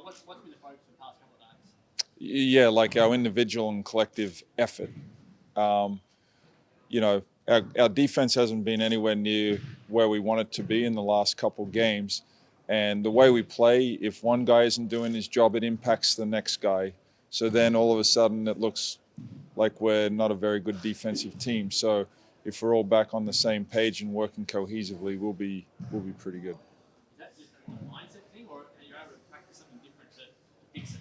What's been the focus for the past couple of days? Yeah, like our individual and collective effort. Um, our defense hasn't been anywhere near where we want it to be in the last couple games. And the way we play, if one guy isn't doing his job, it impacts the next guy. So then all of a sudden it looks like we're not a very good defensive team. So if we're all back on the same page and working cohesively, we'll be pretty good. Is that just a mindset thing, or are you able to practice something different to fix it?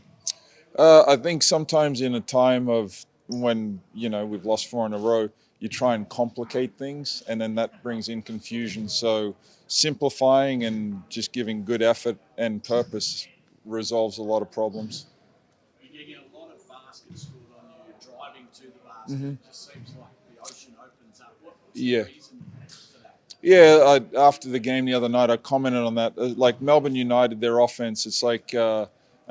I think sometimes in a time of when we've lost four in a row, you try and complicate things, and then that brings in confusion. So simplifying and just giving good effort and purpose resolves a lot of problems. You're getting a lot of baskets scored on you. You're driving to the basket. Mm-hmm. It just seems like the ocean opens up. What's Yeah. the reason for that? Yeah, after the game the other night, I commented on that. Like Melbourne United, their offense, it's like an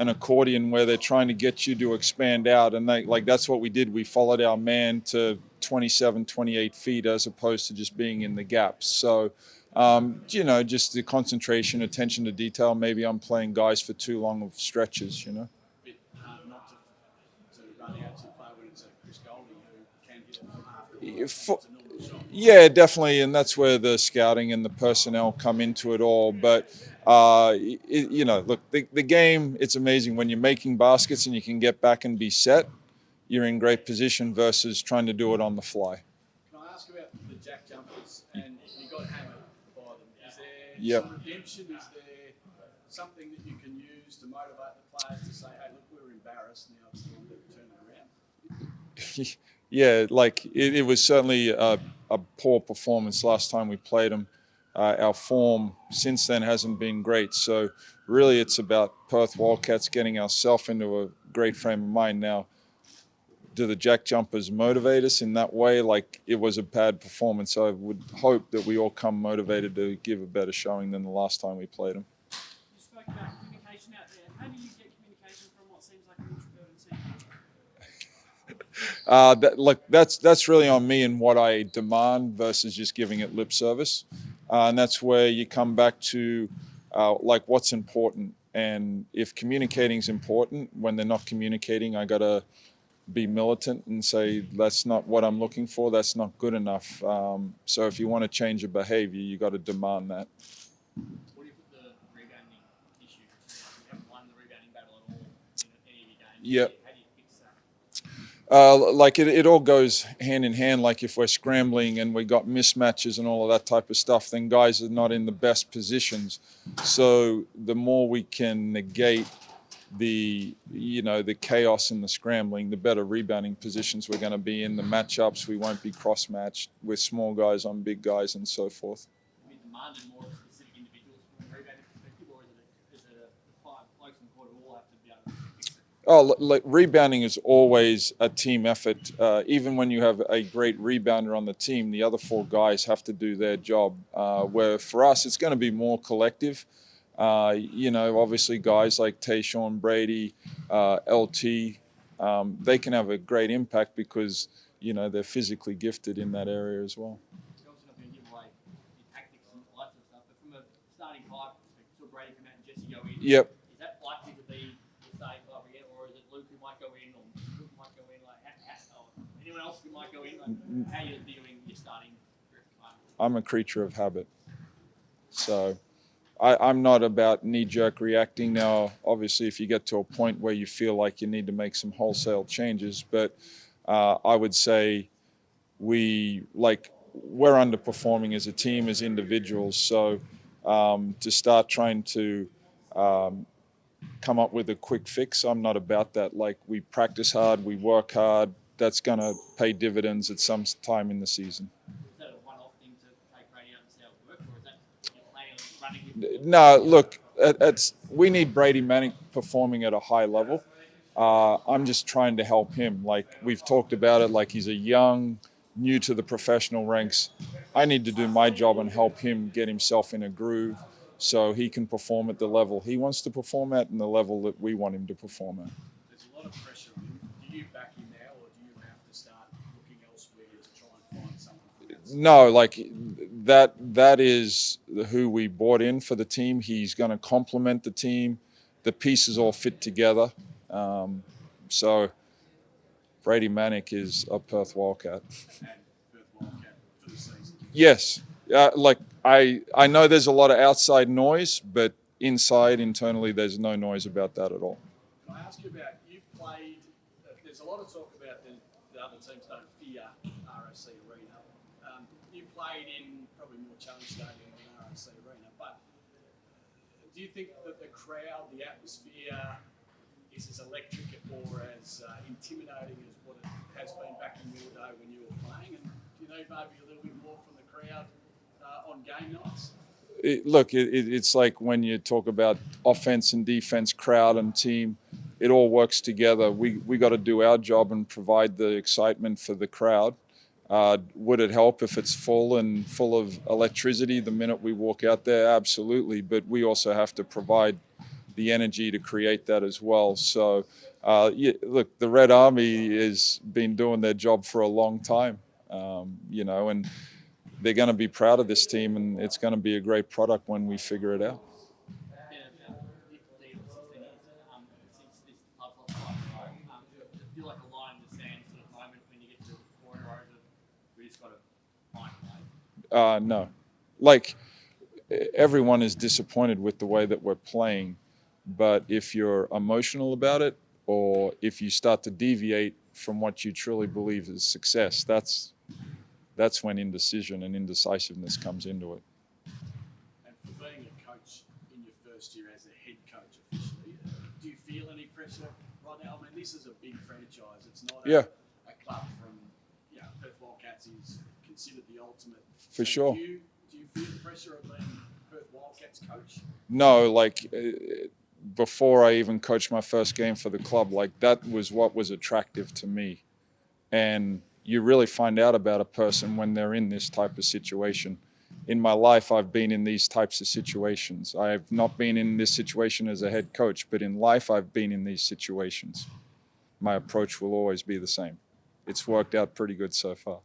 accordion where they're trying to get you to expand out. And that's what we did. We followed our man to 27, 28 feet as opposed to just being in the gaps. So, just the concentration, attention to detail. Maybe I'm playing guys for too long of stretches. Bit hard not to run out to play when it's a Chris Goldie who can hit it from half court. It's a normal shot. Yeah, definitely, and that's where the scouting and the personnel come into it all. But look, the game. It's amazing when you're making baskets and you can get back and be set. You're in great position versus trying to do it on the fly. Can I ask about the jack jumpers? And you got hammered by them. Is there Yep. some redemption? Is there something that you can use to motivate the players to say, "Hey, look, we were embarrassed. Now it's time to turn it around"? Yeah, like it was certainly a poor performance last time we played them. Our form since then hasn't been great. So really, it's about Perth Wildcats getting ourselves into a great frame of mind now. Do the jack jumpers motivate us in that way? Like it was a bad performance. I would hope that we all come motivated to give a better showing than the last time we played them. You spoke about communication out there. How do you get communication from what seems like an introverted team? That's really on me and what I demand versus just giving it lip service, and that's where you come back to like what's important. And if communicating is important, when they're not communicating, I gotta be militant and say that's not what I'm looking for. That's not good enough. So if you want to change your behavior, you got to demand that. What do you put the rebounding issue? You haven't won the rebounding battle at all in any of your games. Yeah. How do you fix that? Like it all goes hand in hand. Like if we're scrambling and we got mismatches and all of that type of stuff, then guys are not in the best positions. So the more we can negate the chaos and the scrambling, the better rebounding positions we're going to be in. The matchups, we won't be cross matched with small guys on big guys and so forth. Have you demanded more of specific individuals from a rebounding perspective, or is it a five blokes in the court who all have to be able to fix it? Oh, like rebounding is always a team effort. Even when you have a great rebounder on the team, the other four guys have to do their job. Where for us, it's going to be more collective. Obviously guys like Tayshaun, Brady, LT, they can have a great impact because, they're physically gifted in that area as well. You're obviously not going to give away your tactics and all that sort of stuff, but from a starting five perspective, so Brady come out and Jesse go in. Yep. Is that likely to be the starting five again, or is it Luke who might go in, or Luke who might go in, or anyone else who might go in? How are you viewing your starting group? I'm a creature of habit. So I'm not about knee-jerk reacting now. Obviously, if you get to a point where you feel like you need to make some wholesale changes, but I would say we're underperforming as a team, as individuals. So to start trying to come up with a quick fix, I'm not about that. Like we practice hard, we work hard. That's going to pay dividends at some time in the season. Is that a one-off thing to take Brady out and see how it works, or is that you're planning on running him? No, look, we need Brady Manning performing at a high level. I'm just trying to help him. Like we've talked about it, like he's a young, new to the professional ranks. I need to do my job and help him get himself in a groove so he can perform at the level he wants to perform at and the level that we want him to perform at. There's a lot of pressure on him. Do you back him now, or do you have to start looking elsewhere to try and find someone from outside? No, like that is who we brought in for the team. He's going to complement the team. the pieces all fit together. So Brady Manick is a Perth Wildcat. And Perth Wildcat for the season. Yes. Like I know there's a lot of outside noise, but internally, there's no noise about that at all. Can I ask you about, you played, there's a lot of talk about the other teams don't fear RSC Arena. You played in probably more challenge stadium than RSC Arena, but do you think that the crowd, the atmosphere is as electric or as intimidating as what it has been back in your day when you were playing? And do you need maybe a little bit more from the crowd on game nights? It's like when you talk about offense and defense, crowd and team, it all works together. We got to do our job and provide the excitement for the crowd. Would it help if it's full of electricity the minute we walk out there? Absolutely. But we also have to provide the energy to create that as well. So, look, the Red Army has been doing their job for a long time, and they're going to be proud of this team, and it's going to be a great product when we figure it out. Been about 15 or 16 years since this club's lost five in a row. Does it feel like a line in the sand sort of moment when you get to the corner, or is it we just got to find a way? No. Like, everyone is disappointed with the way that we're playing, but if you're emotional about it, or if you start to deviate from what you truly believe is success, that's when indecision and indecisiveness comes into it. And for being a coach in your first year as a head coach officially, do you feel any pressure right now? I mean, this is a big franchise. It's not a club from, Perth Wildcats is considered the ultimate. For sure. Do you feel the pressure of being Perth Wildcats coach? No, before I even coached my first game for the club, that was what was attractive to me. And you really find out about a person when they're in this type of situation. In my life, I've been in these types of situations. I have not been in this situation as a head coach, but in life, I've been in these situations. My approach will always be the same. It's worked out pretty good so far.